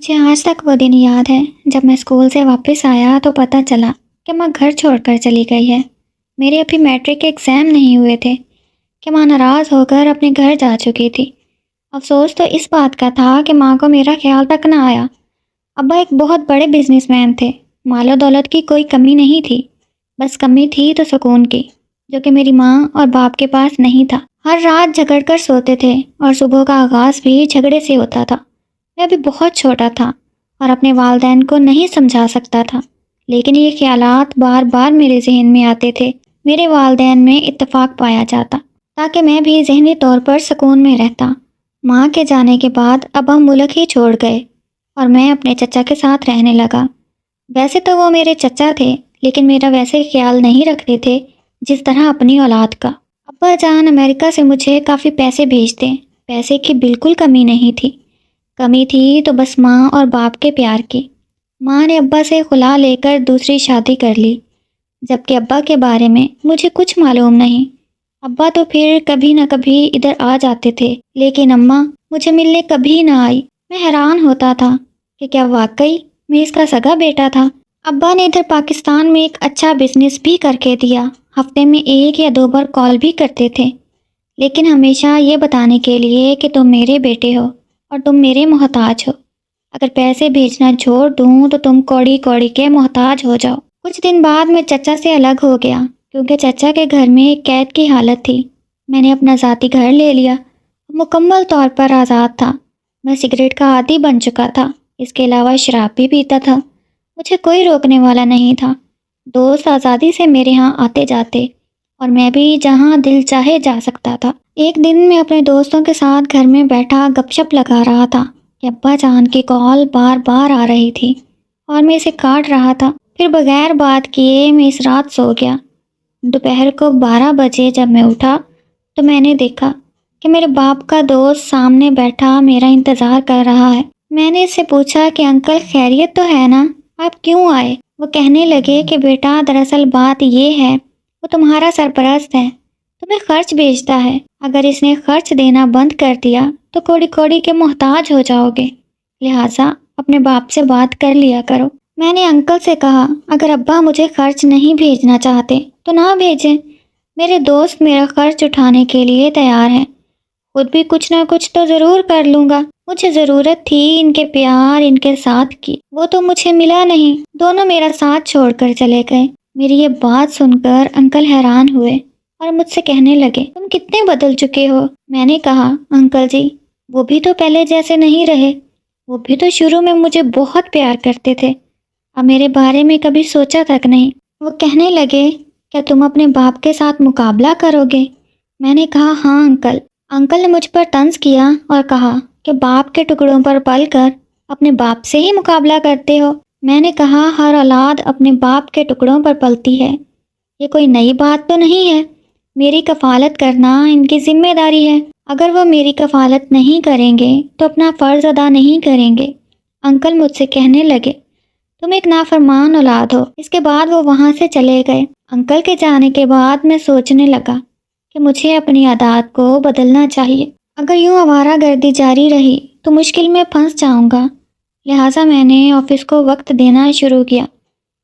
مجھے آج تک وہ دن یاد ہے جب میں اسکول سے واپس آیا تو پتہ چلا کہ ماں گھر چھوڑ کر چلی گئی ہے۔ میرے ابھی میٹرک کے ایگزام نہیں ہوئے تھے کہ ماں ناراض ہو کر اپنے گھر جا چکی تھی۔ افسوس تو اس بات کا تھا کہ ماں کو میرا خیال تک نہ آیا۔ ابا ایک بہت بڑے بزنس مین تھے، مال و دولت کی کوئی کمی نہیں تھی، بس کمی تھی تو سکون کی، جو کہ میری ماں اور باپ کے پاس نہیں تھا۔ ہر رات جھگڑ کر سوتے تھے اور صبح کا آغاز بھی جھگڑے سے ہوتا تھا۔ میں ابھی بہت چھوٹا تھا اور اپنے والدین کو نہیں سمجھا سکتا تھا، لیکن یہ خیالات بار بار میرے ذہن میں آتے تھے۔ میرے والدین میں اتفاق پایا جاتا تاکہ میں بھی ذہنی طور پر سکون میں رہتا۔ ماں کے جانے کے بعد ابا ملک ہی چھوڑ گئے اور میں اپنے چچا کے ساتھ رہنے لگا۔ ویسے تو وہ میرے چچا تھے، لیکن میرا ویسے خیال نہیں رکھتے تھے جس طرح اپنی اولاد کا۔ ابا جان امریکہ سے مجھے کافی پیسے بھیجتے، پیسے کی بالکل کمی نہیں تھی۔ کمی تھی تو بس ماں اور باپ کے پیار کی۔ ماں نے ابا سے خلا لے کر دوسری شادی کر لی، جبکہ ابا کے بارے میں مجھے کچھ معلوم نہیں۔ ابا تو پھر کبھی نہ کبھی ادھر آ جاتے تھے، لیکن اماں مجھے ملنے کبھی نہ آئی۔ میں حیران ہوتا تھا کہ کیا واقعی میں اس کا سگا بیٹا تھا؟ ابا نے ادھر پاکستان میں ایک اچھا بزنس بھی کر کے دیا، ہفتے میں 1 یا 2 بار کال بھی کرتے تھے، لیکن ہمیشہ یہ بتانے کے لیے کہ تم میرے بیٹے ہو اور تم میرے محتاج ہو۔ اگر پیسے بھیجنا چھوڑ دوں تو تم کوڑی کوڑی کے محتاج ہو جاؤ۔ کچھ دن بعد میں چچا سے الگ ہو گیا کیونکہ چچا کے گھر میں ایک قید کی حالت تھی۔ میں نے اپنا ذاتی گھر لے لیا، مکمل طور پر آزاد تھا۔ میں سگریٹ کا عادی بن چکا تھا، اس کے علاوہ شراب بھی پیتا تھا۔ مجھے کوئی روکنے والا نہیں تھا۔ دوست آزادی سے میرے ہاں آتے جاتے اور میں بھی جہاں دل چاہے جا سکتا تھا۔ ایک دن میں اپنے دوستوں کے ساتھ گھر میں بیٹھا گپ شپ لگا رہا تھا کہ ابا جان کی کال بار بار آ رہی تھی اور میں اسے کاٹ رہا تھا۔ پھر بغیر بات کیے میں اس رات سو گیا۔ دوپہر کو 12 بجے جب میں اٹھا تو میں نے دیکھا کہ میرے باپ کا دوست سامنے بیٹھا میرا انتظار کر رہا ہے۔ میں نے اس سے پوچھا کہ انکل خیریت تو ہے نا، آپ کیوں آئے؟ وہ کہنے لگے کہ بیٹا دراصل بات یہ ہے، وہ تمہارا سرپرست ہے، تمہیں خرچ بھیجتا ہے، اگر اس نے خرچ دینا بند کر دیا تو کوڑی کوڑی کے محتاج ہو جاؤ گے، لہٰذا اپنے باپ سے بات کر لیا کرو۔ میں نے انکل سے کہا اگر ابا مجھے خرچ نہیں بھیجنا چاہتے تو نہ بھیجیں، میرے دوست میرا خرچ اٹھانے کے لیے تیار ہیں، خود بھی کچھ نہ کچھ تو ضرور کر لوں گا۔ مجھے ضرورت تھی ان کے پیار، ان کے ساتھ کی، وہ تو مجھے ملا نہیں۔ دونوں میرا ساتھ چھوڑ کر چلے گئے۔ میری یہ بات سن کر انکل حیران ہوئے اور مجھ سے کہنے لگے تم کتنے بدل چکے ہو؟ میں نے کہا انکل جی وہ بھی تو پہلے جیسے نہیں رہے، وہ بھی تو شروع میں مجھے بہت پیار کرتے تھے، اب میرے بارے میں کبھی سوچا تک نہیں۔ وہ کہنے لگے کیا تم اپنے باپ کے ساتھ مقابلہ کرو گے؟ میں نے کہا ہاں انکل۔ انکل نے مجھ پر طنز کیا اور کہا کہ باپ کے ٹکڑوں پر پل کر اپنے باپ سے ہی مقابلہ کرتے ہو؟ میں نے کہا ہر اولاد اپنے باپ کے ٹکڑوں پر پلتی ہے، یہ کوئی نئی بات تو نہیں ہے، میری کفالت کرنا ان کی ذمہ داری ہے، اگر وہ میری کفالت نہیں کریں گے تو اپنا فرض ادا نہیں کریں گے۔ انکل مجھ سے کہنے لگے تم ایک نافرمان اولاد ہو۔ اس کے بعد وہ وہاں سے چلے گئے۔ انکل کے جانے کے بعد میں سوچنے لگا کہ مجھے اپنی عادات کو بدلنا چاہیے، اگر یوں آوارہ گردی جاری رہی تو مشکل میں پھنس جاؤں گا، لہٰذا میں نے آفس کو وقت دینا شروع کیا۔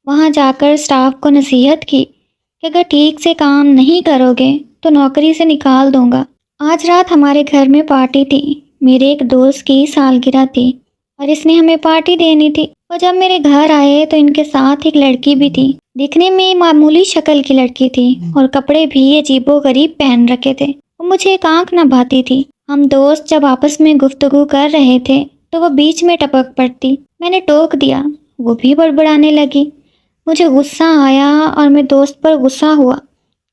وہاں جا کر اسٹاف کو نصیحت کی کہ اگر ٹھیک سے کام نہیں کرو گے تو نوکری سے نکال دوں گا۔ آج رات ہمارے گھر میں پارٹی تھی، میرے ایک دوست کی سالگرہ تھی اور اس نے ہمیں پارٹی دینی تھی۔ وہ جب میرے گھر آئے تو ان کے ساتھ ایک لڑکی بھی تھی، دکھنے میں معمولی شکل کی لڑکی تھی اور کپڑے بھی عجیب و غریب پہن رکھے تھے، وہ مجھے ایک آنکھ نہ بھاتی تھی۔ ہم دوست جب آپس میں گفتگو کر رہے تھے تو وہ بیچ میں ٹپک پڑتی، میں نے ٹوک دیا، وہ بھی بڑبڑانے لگی۔ مجھے غصہ آیا اور میں دوست پر غصہ ہوا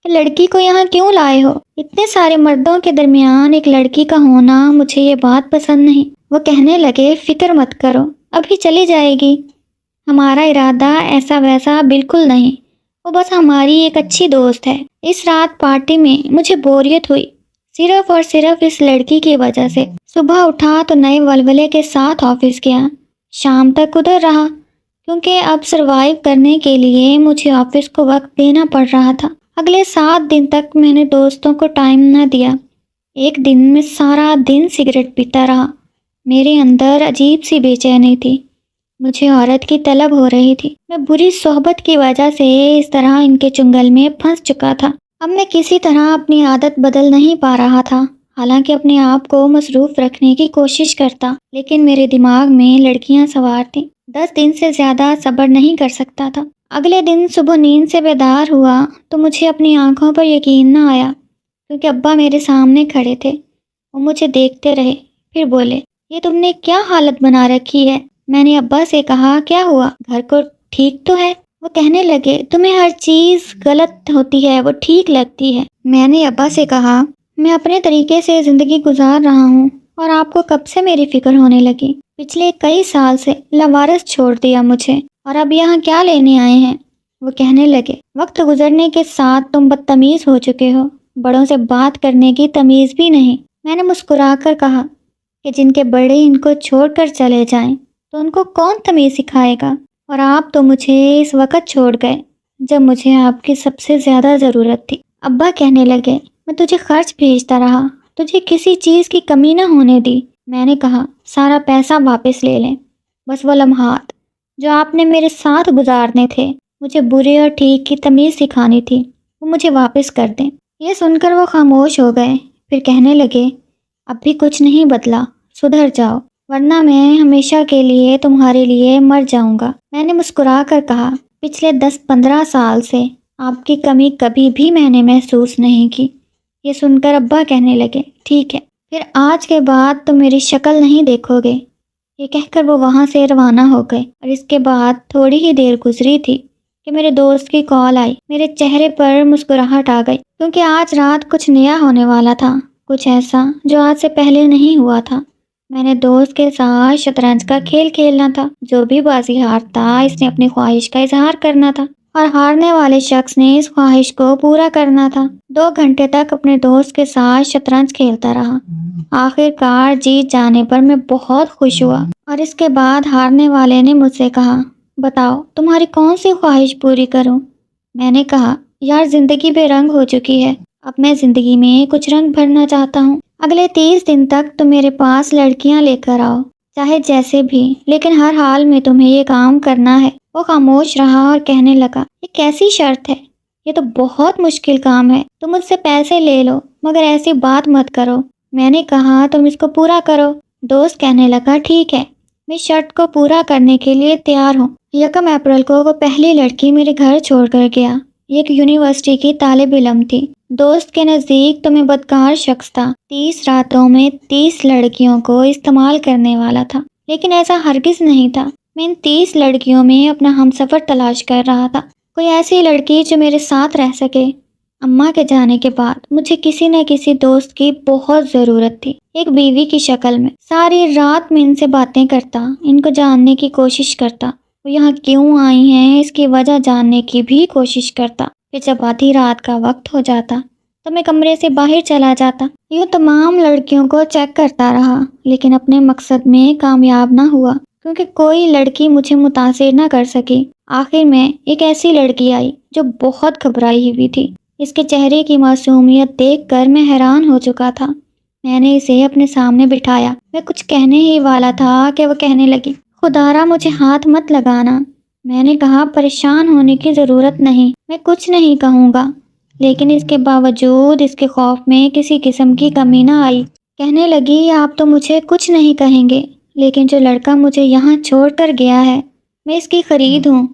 کہ لڑکی کو یہاں کیوں لائے ہو؟ اتنے سارے مردوں کے درمیان ایک لڑکی کا ہونا مجھے یہ بات پسند نہیں۔ وہ کہنے لگے فکر مت کرو، ابھی چلی جائے گی، ہمارا ارادہ ایسا ویسا بالکل نہیں، وہ بس ہماری ایک اچھی دوست ہے۔ اس رات پارٹی میں مجھے بوریت ہوئی، صرف اور صرف اس لڑکی کی وجہ سے۔ صبح اٹھا تو نئے ولولے کے ساتھ آفس گیا، شام تک ادھر رہا کیونکہ اب سروائیو کرنے کے لیے مجھے آفس کو وقت دینا پڑ رہا تھا۔ اگلے 7 دن تک میں نے دوستوں کو ٹائم نہ دیا۔ ایک دن میں سارا دن سگریٹ پیتا رہا، میرے اندر عجیب سی بے چینی تھی، مجھے عورت کی طلب ہو رہی تھی۔ میں بری صحبت کی وجہ سے اس طرح ان کے چنگل میں پھنس چکا تھا۔ اب میں کسی طرح اپنی عادت بدل نہیں پا رہا تھا، حالانکہ اپنے آپ کو مصروف رکھنے کی کوشش کرتا، لیکن میرے دماغ میں لڑکیاں سوار تھیں۔ 10 دن سے زیادہ صبر نہیں کر سکتا تھا۔ اگلے دن صبح نیند سے بیدار ہوا تو مجھے اپنی آنکھوں پر یقین نہ آیا، کیونکہ ابا میرے سامنے کھڑے تھے۔ وہ مجھے دیکھتے رہے، پھر بولے، یہ تم نے کیا حالت بنا رکھی ہے؟ میں نے ابا سے کہا، کیا ہوا؟ گھر کو ٹھیک تو ہے؟ وہ کہنے لگے، تمہیں ہر چیز غلط ہوتی ہے، وہ ٹھیک لگتی ہے۔ میں نے ابا سے کہا، میں اپنے طریقے سے زندگی گزار رہا ہوں، اور آپ کو کب سے میری فکر ہونے لگی؟ پچھلے کئی سال سے لاوارث چھوڑ دیا مجھے، اور اب یہاں کیا لینے آئے ہیں؟ وہ کہنے لگے، وقت گزرنے کے ساتھ تم بدتمیز ہو چکے ہو، بڑوں سے بات کرنے کی تمیز بھی نہیں۔ میں نے مسکرا کر کہا کہ جن کے بڑے ان کو چھوڑ کر چلے جائیں تو ان کو کون تمیز سکھائے گا؟ اور آپ تو مجھے اس وقت چھوڑ گئے جب مجھے آپ کی سب سے زیادہ ضرورت تھی۔ ابا کہنے لگے، میں تجھے خرچ بھیجتا رہا، تجھے کسی چیز کی کمی نہ ہونے دی۔ میں نے کہا، سارا پیسہ واپس لے لیں، بس وہ لمحات جو آپ نے میرے ساتھ گزارنے تھے، مجھے برے اور ٹھیک کی تمیز سکھانی تھی، وہ مجھے واپس کر دیں۔ یہ سن کر وہ خاموش ہو گئے، پھر کہنے لگے، اب بھی کچھ نہیں بدلا، سدھر جاؤ، ورنہ میں ہمیشہ کے لیے تمہارے لیے مر جاؤں گا۔ میں نے مسکرا کر کہا، پچھلے 10-15 سال سے آپ کی کمی کبھی بھی میں نے محسوس نہیں کی۔ یہ سن کر ابا کہنے لگے، ٹھیک ہے، پھر آج کے بعد تم میری شکل نہیں دیکھو گے۔ یہ کہہ کر وہ وہاں سے روانہ ہو گئے، اور اس کے بعد تھوڑی ہی دیر گزری تھی کہ میرے دوست کی کال آئی۔ میرے چہرے پر مسکراہٹ آ گئی، کیونکہ آج رات کچھ نیا ہونے والا تھا، کچھ ایسا جو آج سے پہلے نہیں ہوا تھا۔ میں نے دوست کے ساتھ شطرنج کا کھیل کھیلنا تھا۔ جو بھی بازی ہارتا، اس نے اپنی خواہش کا اظہار کرنا تھا، اور ہارنے والے شخص نے اس خواہش کو پورا کرنا تھا۔ 2 گھنٹے تک اپنے دوست کے ساتھ شطرنج کھیلتا رہا۔ آخر کار جیت جانے پر میں بہت خوش ہوا، اور اس کے بعد ہارنے والے نے مجھ سے کہا، بتاؤ تمہاری کون سی خواہش پوری کروں؟ میں نے کہا، یار زندگی بے رنگ ہو چکی ہے، اب میں زندگی میں کچھ رنگ بھرنا چاہتا ہوں۔ اگلے 30 دن تک تم میرے پاس لڑکیاں لے کر آؤ، چاہے جیسے بھی، لیکن ہر حال میں تمہیں یہ کام کرنا ہے۔ وہ خاموش رہا اور کہنے لگا، یہ کیسی شرط ہے؟ یہ تو بہت مشکل کام ہے۔ تم مجھ سے پیسے لے لو، مگر ایسی بات مت کرو۔ میں نے کہا، تم اس کو پورا کرو۔ دوست کہنے لگا، ٹھیک ہے، میں شرط کو پورا کرنے کے لیے تیار ہوں۔ 1 اپریل کو وہ پہلی لڑکی میرے گھر چھوڑ کر گیا۔ ایک یونیورسٹی کی طالب علم تھی۔ دوست کے نزدیک تو میں بدکار شخص تھا، 30 راتوں میں 30 لڑکیوں کو استعمال کرنے والا تھا، لیکن ایسا ہرگز نہیں تھا۔ میں ان 30 لڑکیوں میں اپنا ہمسفر تلاش کر رہا تھا، کوئی ایسی لڑکی جو میرے ساتھ رہ سکے۔ اماں کے جانے کے بعد مجھے کسی نہ کسی دوست کی بہت ضرورت تھی، ایک بیوی کی شکل میں۔ ساری رات میں ان سے باتیں کرتا، ان کو جاننے کی کوشش کرتا، وہ یہاں کیوں آئی ہیں اس کی وجہ جاننے کی بھی کوشش کرتا۔ پھر جب آدھی رات کا وقت ہو جاتا تو میں کمرے سے باہر چلا جاتا۔ یوں تمام لڑکیوں کو چیک کرتا رہا، لیکن اپنے مقصد میں کامیاب نہ ہوا، کیونکہ کوئی لڑکی مجھے متاثر نہ کر سکی۔ آخر میں ایک ایسی لڑکی آئی جو بہت گھبرائی ہوئی تھی۔ اس کے چہرے کی معصومیت دیکھ کر میں حیران ہو چکا تھا۔ میں نے اسے اپنے سامنے بٹھایا۔ میں کچھ کہنے ہی والا تھا کہ وہ کہنے لگی، خدارا مجھے ہاتھ مت لگانا۔ میں نے کہا، پریشان ہونے کی ضرورت نہیں، میں کچھ نہیں کہوں گا۔ لیکن اس کے باوجود اس کے خوف میں کسی قسم کی کمی نہ آئی۔ کہنے لگی، آپ تو مجھے کچھ نہیں کہیں گے، لیکن جو لڑکا مجھے یہاں چھوڑ کر گیا ہے، میں اس کی خرید ہوں،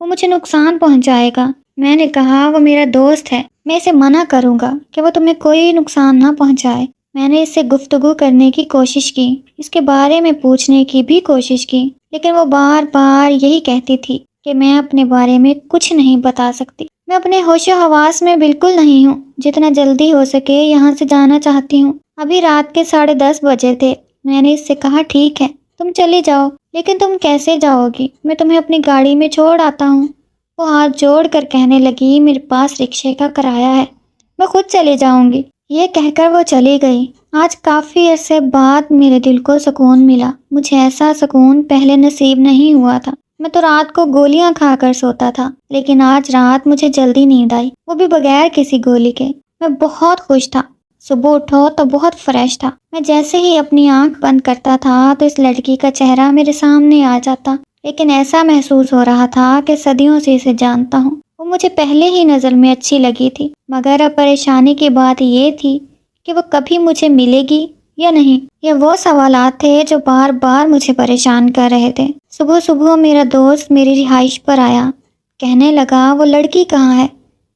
وہ مجھے نقصان پہنچائے گا۔ میں نے کہا، وہ میرا دوست ہے، میں اسے منع کروں گا کہ وہ تمہیں کوئی نقصان نہ پہنچائے۔ میں نے اس سے گفتگو کرنے کی کوشش کی، اس کے بارے میں پوچھنے کی بھی کوشش کی، لیکن وہ بار بار یہی کہتی تھی کہ میں اپنے بارے میں کچھ نہیں بتا سکتی۔ میں اپنے ہوش و حواس میں بالکل نہیں ہوں، جتنا جلدی ہو سکے یہاں سے جانا چاہتی ہوں۔ ابھی رات کے 10:30 بجے تھے۔ میں نے اس سے کہا، ٹھیک ہے، تم چلی جاؤ، لیکن تم کیسے جاؤ گی؟ میں تمہیں اپنی گاڑی میں چھوڑ آتا ہوں۔ وہ ہاتھ جوڑ کر کہنے لگی، میرے پاس رکشے کا کرایہ ہے، میں خود چلی جاؤں گی۔ یہ کہہ کر وہ چلی گئی۔ آج کافی عرصے بعد میرے دل کو سکون ملا۔ مجھے ایسا سکون پہلے نصیب نہیں ہوا تھا۔ میں تو رات کو گولیاں کھا کر سوتا تھا، لیکن آج رات مجھے جلدی نیند آئی، وہ بھی بغیر کسی گولی کے۔ میں بہت خوش تھا۔ صبح اٹھو تو بہت فریش تھا۔ میں جیسے ہی اپنی آنکھ بند کرتا تھا تو اس لڑکی کا چہرہ میرے سامنے آ جاتا، لیکن ایسا محسوس ہو رہا تھا کہ صدیوں سے اسے جانتا ہوں۔ وہ مجھے پہلے ہی نظر میں اچھی لگی تھی، مگر اب پریشانی کی بات یہ تھی کہ وہ کبھی مجھے ملے گی یا نہیں۔ یہ وہ سوالات تھے جو بار بار مجھے پریشان کر رہے تھے۔ صبح صبح میرا دوست میری رہائش پر آیا، کہنے لگا وہ لڑکی کہاں ہے؟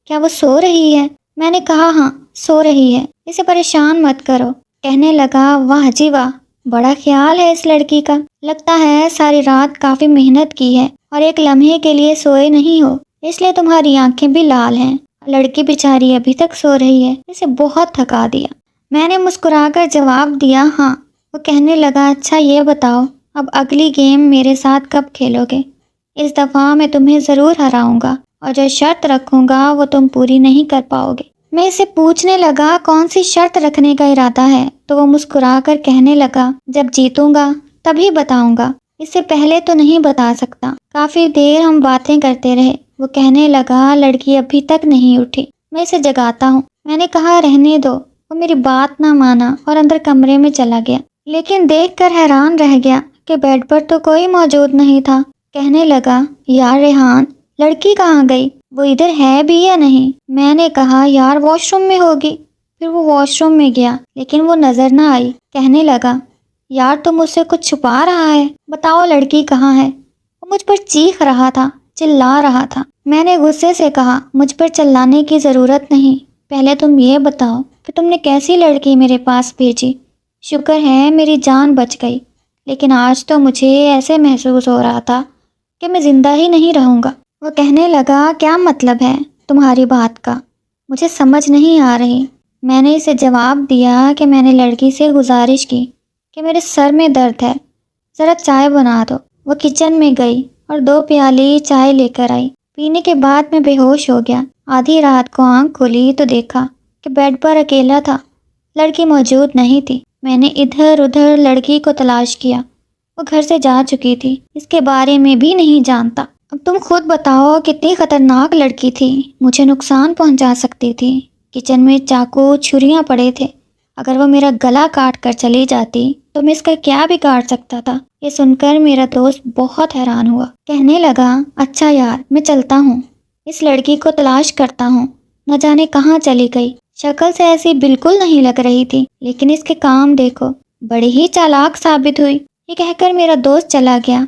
کیا وہ سو رہی ہے؟ میں نے کہا ہاں سو رہی ہے، اسے پریشان مت کرو۔ کہنے لگا واہ جی واہ، بڑا خیال ہے اس لڑکی کا، لگتا ہے ساری رات کافی محنت کی ہے اور ایک لمحے کے لیے سوئے نہیں ہو، اس لیے تمہاری آنکھیں بھی لال ہیں۔ لڑکی بیچاری ابھی تک سو رہی ہے، اسے بہت تھکا دیا۔ میں نے مسکرا کر جواب دیا ہاں۔ وہ کہنے لگا اچھا یہ بتاؤ اب اگلی گیم میرے ساتھ کب کھیلو گے؟ اس دفعہ میں تمہیں ضرور ہراؤں گا اور جو شرط رکھوں گا وہ تم پوری نہیں کر پاؤ گے۔ میں اسے پوچھنے لگا کون سی شرط رکھنے کا ارادہ ہے تو وہ مسکرا کر کہنے لگا جب جیتوں گا تبھی بتاؤں گا، اس سے پہلے تو نہیں بتا سکتا۔ کافی دیر ہم باتیں کرتے رہے۔ وہ کہنے لگا لڑکی ابھی تک نہیں اٹھی، میں اسے جگاتا ہوں۔ میں نے کہا رہنے دو۔ وہ میری بات نہ مانا اور اندر کمرے میں چلا گیا، لیکن دیکھ کر حیران رہ گیا کہ بیڈ پر تو کوئی موجود نہیں تھا۔ کہنے لگا یار ریحان، لڑکی کہاں گئی؟ وہ ادھر ہے بھی یا نہیں؟ میں نے کہا یار واش روم میں ہوگی۔ پھر وہ واش روم میں گیا لیکن وہ نظر نہ آئی۔ کہنے لگا یار تم مجھ سے کچھ چھپا رہا ہے، بتاؤ لڑکی کہاں ہے؟ وہ مجھ پر چیخ رہا تھا، چلا رہا تھا۔ میں نے غصے سے کہا مجھ پر چلانے کی ضرورت نہیں، پہلے تم یہ بتاؤ کہ تم نے کیسی لڑکی میرے پاس بھیجی؟ شکر ہے میری جان بچ گئی، لیکن آج تو مجھے ایسے محسوس ہو رہا تھا کہ میں زندہ ہی نہیں رہوں گا۔ وہ کہنے لگا کیا مطلب ہے تمہاری بات کا؟ مجھے سمجھ نہیں آ رہی۔ میں نے اسے جواب دیا کہ میں نے لڑکی سے گزارش کی کہ میرے سر میں درد ہے، ذرا چائے بنا دو۔ وہ کچن میں گئی اور 2 پیالی چائے لے کر آئی۔ پینے کے بعد میں بے ہوش ہو گیا۔ آدھی رات کو آنکھ کھولی تو دیکھا کہ بیڈ پر اکیلا تھا، لڑکی موجود نہیں تھی۔ میں نے ادھر ادھر لڑکی کو تلاش کیا، وہ گھر سے جا چکی تھی، اس کے بارے میں بھی نہیں جانتا۔ اب تم خود بتاؤ کتنی خطرناک لڑکی تھی، مجھے نقصان پہنچا سکتی تھی۔ کچن میں چاقو چھریاں پڑے تھے، اگر وہ میرا گلا کاٹ کر چلی جاتی تو میں اس کا کیا بگاڑ سکتا تھا؟ یہ سن کر میرا دوست بہت حیران ہوا، کہنے لگا اچھا یار میں چلتا ہوں، اس لڑکی کو تلاش کرتا ہوں، نہ جانے کہاں چلی گئی۔ شکل سے ایسی بالکل نہیں لگ رہی تھی، لیکن اس کے کام دیکھو، بڑی ہی چالاک ثابت ہوئی۔ یہ کہہ کر میرا دوست چلا گیا۔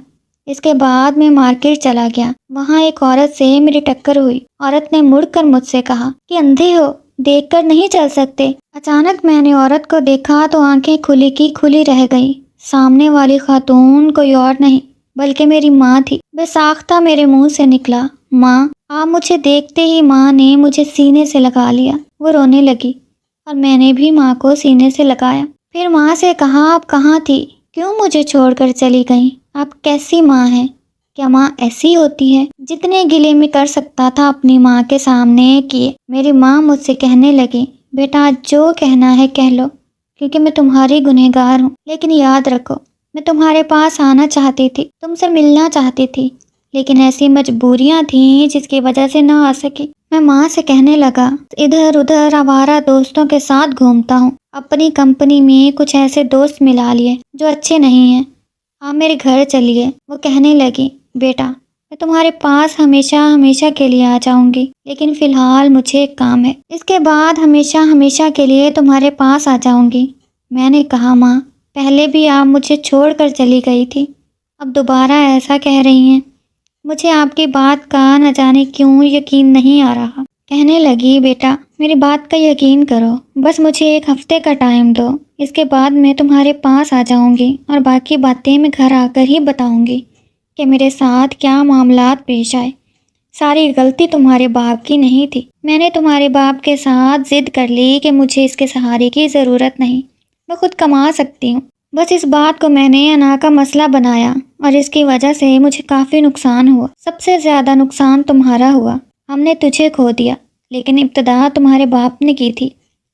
اس کے بعد میں مارکیٹ چلا گیا، وہاں ایک عورت سے میری ٹکر ہوئی۔ عورت نے مڑ کر مجھ سے کہا کہ اندھے ہو، دیکھ کر نہیں چل سکتے؟ اچانک میں نے عورت کو دیکھا تو آنکھیں کھلی کی کھلی رہ گئی۔ سامنے والی خاتون کوئی اور نہیں بلکہ میری ماں تھی۔ بے ساختہ میرے منہ سے نکلا ماں۔ آپ مجھے دیکھتے ہی ماں نے مجھے سینے سے لگا لیا، وہ رونے لگی اور میں نے بھی ماں کو سینے سے لگایا۔ پھر ماں سے کہا آپ کہاں تھی، کیوں مجھے چھوڑ کر چلی گئیں؟ آپ کیسی ماں ہیں؟ کیا ماں ایسی ہوتی ہے؟ جتنے گلے میں کر سکتا تھا اپنی ماں کے سامنے کیے۔ میری ماں مجھ سے کہنے لگی بیٹا جو کہنا ہے کہہ لو، کیونکہ میں تمہاری گنہگار ہوں، لیکن یاد رکھو میں تمہارے پاس آنا چاہتی تھی، تم سے ملنا چاہتی تھی، لیکن ایسی مجبوریاں تھیں جس کی وجہ سے نہ آ سکی۔ میں ماں سے کہنے لگا ادھر ادھر آوارہ دوستوں کے ساتھ گھومتا ہوں، اپنی کمپنی میں کچھ ایسے دوست ملا لیے جو اچھے نہیں ہیں، آپ میرے گھر چلیے۔ وہ کہنے لگی بیٹا میں تمہارے پاس ہمیشہ ہمیشہ کے لیے آ جاؤں گی، لیکن فی الحال مجھے ایک کام ہے، اس کے بعد ہمیشہ ہمیشہ کے لیے تمہارے پاس آ جاؤں گی۔ میں نے کہا ماں پہلے بھی آپ مجھے چھوڑ کر چلی گئی تھی، اب دوبارہ ایسا کہہ رہی ہیں، مجھے آپ کی بات کا نہ جانے کیوں یقین نہیں آ رہا۔ کہنے لگی بیٹا میری بات کا یقین کرو، بس مجھے 1 ہفتے کا ٹائم دو، اس کے بعد میں تمہارے پاس آ جاؤں گی اور باقی باتیں میں گھر آ کر ہی بتاؤں گی کہ میرے ساتھ کیا معاملات پیش آئے۔ ساری غلطی تمہارے باپ کی نہیں تھی، میں نے تمہارے باپ کے ساتھ ضد کر لی کہ مجھے اس کے سہارے کی ضرورت نہیں، میں خود کما سکتی ہوں۔ بس اس بات کو میں نے انا کا مسئلہ بنایا اور اس کی وجہ سے مجھے کافی نقصان ہوا۔ سب سے زیادہ نقصان تمہارا ہوا، ہم نے تجھے کھو دیا، لیکن ابتدا تمہارے باپ نے کی تھی۔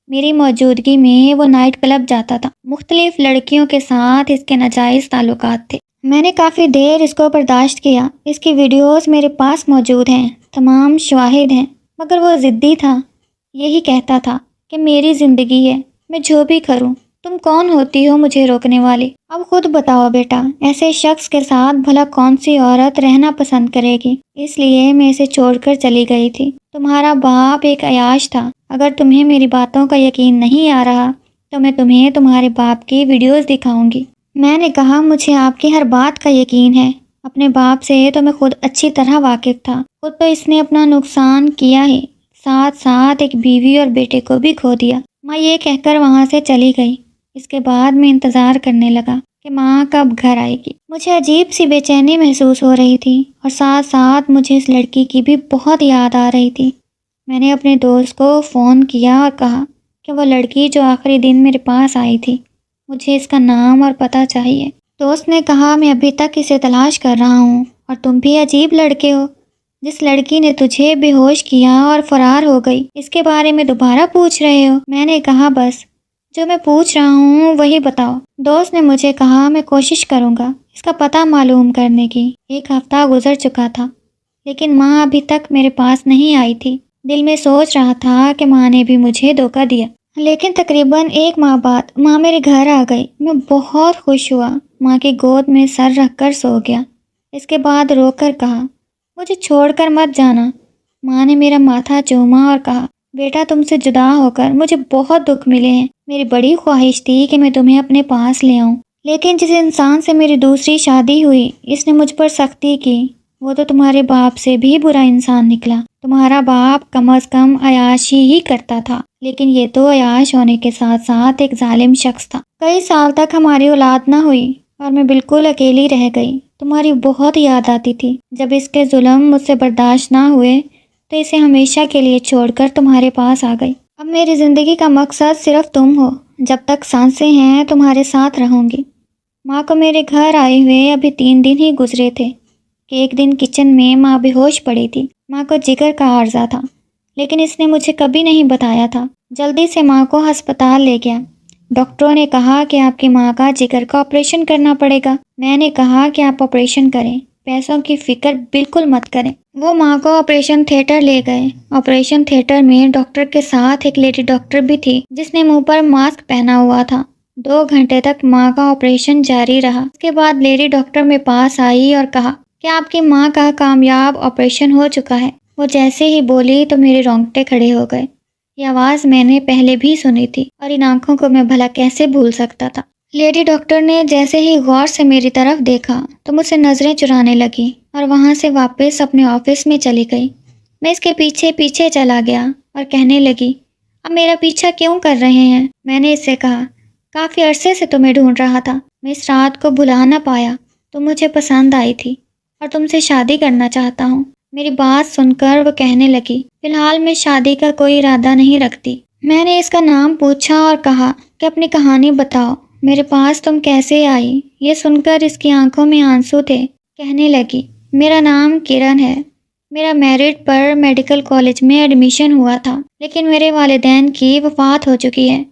میری موجودگی میں وہ نائٹ کلب جاتا تھا، مختلف لڑکیوں کے ساتھ اس کے ناجائز تعلقات تھے۔ میں نے کافی دیر اس کو برداشت کیا، اس کی ویڈیوز میرے پاس موجود ہیں، تمام شواہد ہیں، مگر وہ ضدی تھا، یہی کہتا تھا کہ میری زندگی ہے، میں جو بھی کروں، تم کون ہوتی ہو مجھے روکنے والی؟ اب خود بتاؤ بیٹا، ایسے شخص کے ساتھ بھلا کون سی عورت رہنا پسند کرے گی؟ اس لیے میں اسے چھوڑ کر چلی گئی تھی۔ تمہارا باپ ایک عیاش تھا۔ اگر تمہیں میری باتوں کا یقین نہیں آ رہا تو میں تمہیں تمہارے باپ کی ویڈیوز دکھاؤں گی۔ میں نے کہا مجھے آپ کی ہر بات کا یقین ہے۔ اپنے باپ سے تو میں خود اچھی طرح واقف تھا۔ خود تو اس نے اپنا نقصان کیا ہی، ساتھ ساتھ ایک بیوی اور بیٹے کو بھی کھو دیا۔ ماں یہ کہہ کر وہاں سے چلی گئی۔ اس کے بعد میں انتظار کرنے لگا کہ ماں کب گھر آئے گی۔ مجھے عجیب سی بے چینی محسوس ہو رہی تھی اور ساتھ ساتھ مجھے اس لڑکی کی بھی بہت یاد آ رہی تھی۔ میں نے اپنے دوست کو فون کیا اور کہا کہ وہ لڑکی جو آخری دن میرے پاس آئی تھی، مجھے اس کا نام اور پتہ چاہیے۔ دوست نے کہا میں ابھی تک اسے تلاش کر رہا ہوں، اور تم بھی عجیب لڑکے ہو، جس لڑکی نے تجھے بے ہوش کیا اور فرار ہو گئی، اس کے بارے میں دوبارہ پوچھ رہے ہو؟ میں نے کہا بس جو میں پوچھ رہا ہوں وہی بتاؤ۔ دوست نے مجھے کہا میں کوشش کروں گا اس کا پتہ معلوم کرنے کی۔ 1 ہفتہ گزر چکا تھا لیکن ماں ابھی تک میرے پاس نہیں آئی تھی۔ دل میں سوچ رہا تھا کہ ماں نے بھی مجھے دھوکہ دیا، لیکن تقریباً 1 ماہ بعد ماں میرے گھر آ گئی۔ میں بہت خوش ہوا، ماں کی گود میں سر رکھ کر سو گیا۔ اس کے بعد رو کر کہا مجھے چھوڑ کر مت جانا۔ ماں نے میرا ماتھا چوما اور کہا بیٹا تم سے جدا ہو کر مجھے بہت دکھ ملے ہیں۔ میری بڑی خواہش تھی کہ میں تمہیں اپنے پاس لے آؤں، لیکن جس انسان سے میری دوسری شادی ہوئی اس نے مجھ پر سختی کی۔ وہ تو تمہارے باپ سے بھی برا انسان نکلا۔ تمہارا باپ کم از کم عیاشی ہی کرتا تھا، لیکن یہ تو عیاش ہونے کے ساتھ ساتھ ایک ظالم شخص تھا۔ کئی سال تک ہماری اولاد نہ ہوئی اور میں بالکل اکیلی رہ گئی۔ تمہاری بہت یاد آتی تھی۔ جب اس کے ظلم مجھ سے برداشت نہ ہوئے تو اسے ہمیشہ کے لیے چھوڑ کر تمہارے پاس آ گئی۔ اب میری زندگی کا مقصد صرف تم ہو۔ جب تک سانسیں ہیں تمہارے ساتھ رہوں گی۔ ماں کو میرے گھر آئے ہوئے ابھی 3 دن ہی گزرے تھے کہ ایک دن کچن میں ماں بے ہوش پڑی تھی۔ ماں کو جگر کا عارضہ تھا، لیکن اس نے مجھے کبھی نہیں بتایا تھا۔ جلدی سے ماں کو ہسپتال لے گیا۔ ڈاکٹروں نے کہا کہ آپ کی ماں کا جگر کا آپریشن کرنا پڑے گا۔ میں نے کہا کہ آپ آپریشن کریں، پیسوں کی فکر بالکل مت کریں۔ وہ ماں کو آپریشن تھیٹر لے گئے۔ آپریشن تھیٹر میں ڈاکٹر کے ساتھ ایک لیڈی ڈاکٹر بھی تھی جس نے منہ پر ماسک پہنا ہوا تھا۔ 2 گھنٹے تک ماں کا آپریشن جاری رہا۔ اس کے بعد لیڈی ڈاکٹر میرے پاس آئی اور کہا کہ آپ کی ماں کا کامیاب آپریشن ہو چکا ہے۔ وہ جیسے ہی بولی تو میرے رونگٹے کھڑے ہو گئے۔ یہ آواز میں نے پہلے بھی سنی تھی اور ان آنکھوں کو میں بھلا کیسے بھول سکتا تھا۔ لیڈی ڈاکٹر نے جیسے ہی غور سے میری طرف دیکھا تو مجھ سے نظریں چرانے لگی اور وہاں سے واپس اپنے آفس میں چلی گئی۔ میں اس کے پیچھے پیچھے چلا گیا اور کہنے لگی اب میرا پیچھا کیوں کر رہے ہیں؟ میں نے اس سے کہا کافی عرصے سے تمہیں ڈھونڈ رہا تھا، میں اس رات کو بھلا نہ پایا۔ تم مجھے پسند آئی تھی اور تم سے شادی کرنا چاہتا ہوں۔ میری بات سن کر وہ کہنے لگی فی الحال میں شادی کا کوئی ارادہ نہیں رکھتی۔ میں نے اس کا نام پوچھا اور کہا کہ اپنی کہانی بتاؤ، میرے پاس تم کیسے آئی؟ یہ سن کر اس کی آنکھوں میں آنسو تھے۔ کہنے لگی میرا نام کرن ہے، میرا میرٹ پر میڈیکل کالج میں ایڈمیشن ہوا تھا، لیکن میرے والدین کی وفات ہو چکی ہے۔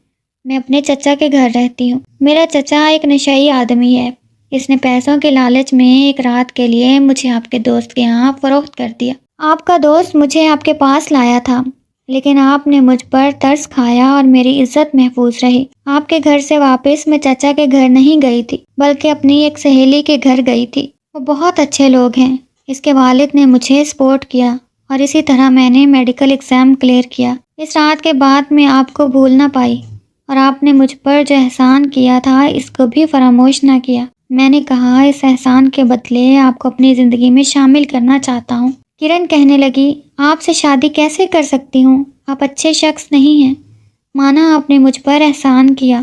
میں اپنے چچا کے گھر رہتی ہوں۔ میرا چچا ایک نشئی آدمی ہے۔ اس نے پیسوں کے لالچ میں ایک رات کے لیے مجھے آپ کے دوست کے یہاں فروخت کر دیا۔ آپ کا دوست مجھے آپ کے پاس لایا تھا، لیکن آپ نے مجھ پر ترس کھایا اور میری عزت محفوظ رہی۔ آپ کے گھر سے واپس میں چچا کے گھر نہیں گئی تھی، بلکہ اپنی ایک سہیلی کے گھر گئی تھی۔ وہ بہت اچھے لوگ ہیں۔ اس کے والد نے مجھے سپورٹ کیا اور اسی طرح میں نے میڈیکل ایگزام کلیئر کیا۔ اس رات کے بعد میں آپ کو بھول نہ پائی اور آپ نے مجھ پر جو احسان کیا تھا اس کو بھی فراموش نہ کیا۔ میں نے کہا اس احسان کے بدلے آپ کو اپنی زندگی میں شامل کرنا چاہتا ہوں۔ کرن کہنے لگی آپ سے شادی کیسے کر سکتی ہوں؟ آپ اچھے شخص نہیں ہیں۔ مانا آپ نے مجھ پر احسان کیا،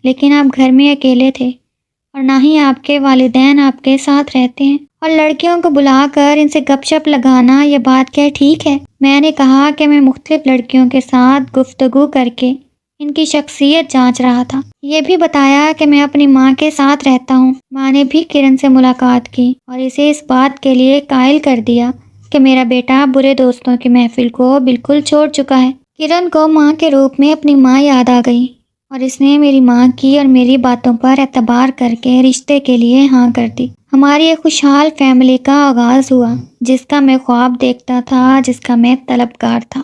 لیکن آپ گھر میں اکیلے تھے اور نہ ہی آپ کے والدین آپ کے ساتھ رہتے ہیں، اور لڑکیوں کو بلا کر ان سے گپ شپ لگانا یہ بات کیا ٹھیک ہے؟ میں نے کہا کہ میں مختلف لڑکیوں کے ساتھ گفتگو کر کے ان کی شخصیت جانچ رہا تھا۔ یہ بھی بتایا کہ میں اپنی ماں کے ساتھ رہتا ہوں۔ ماں نے بھی کرن سے ملاقات کی اور اسے اس بات کے لیے قائل کر دیا کہ میرا بیٹا برے دوستوں کی محفل کو بالکل چھوڑ چکا ہے۔ کرن کو ماں کے روپ میں اپنی ماں یاد آ گئی اور اس نے میری ماں کی اور میری باتوں پر اعتبار کر کے رشتے کے لیے ہاں کر دی۔ ہماری ایک خوشحال فیملی کا آغاز ہوا، جس کا میں خواب دیکھتا تھا، جس کا میں طلبگار تھا۔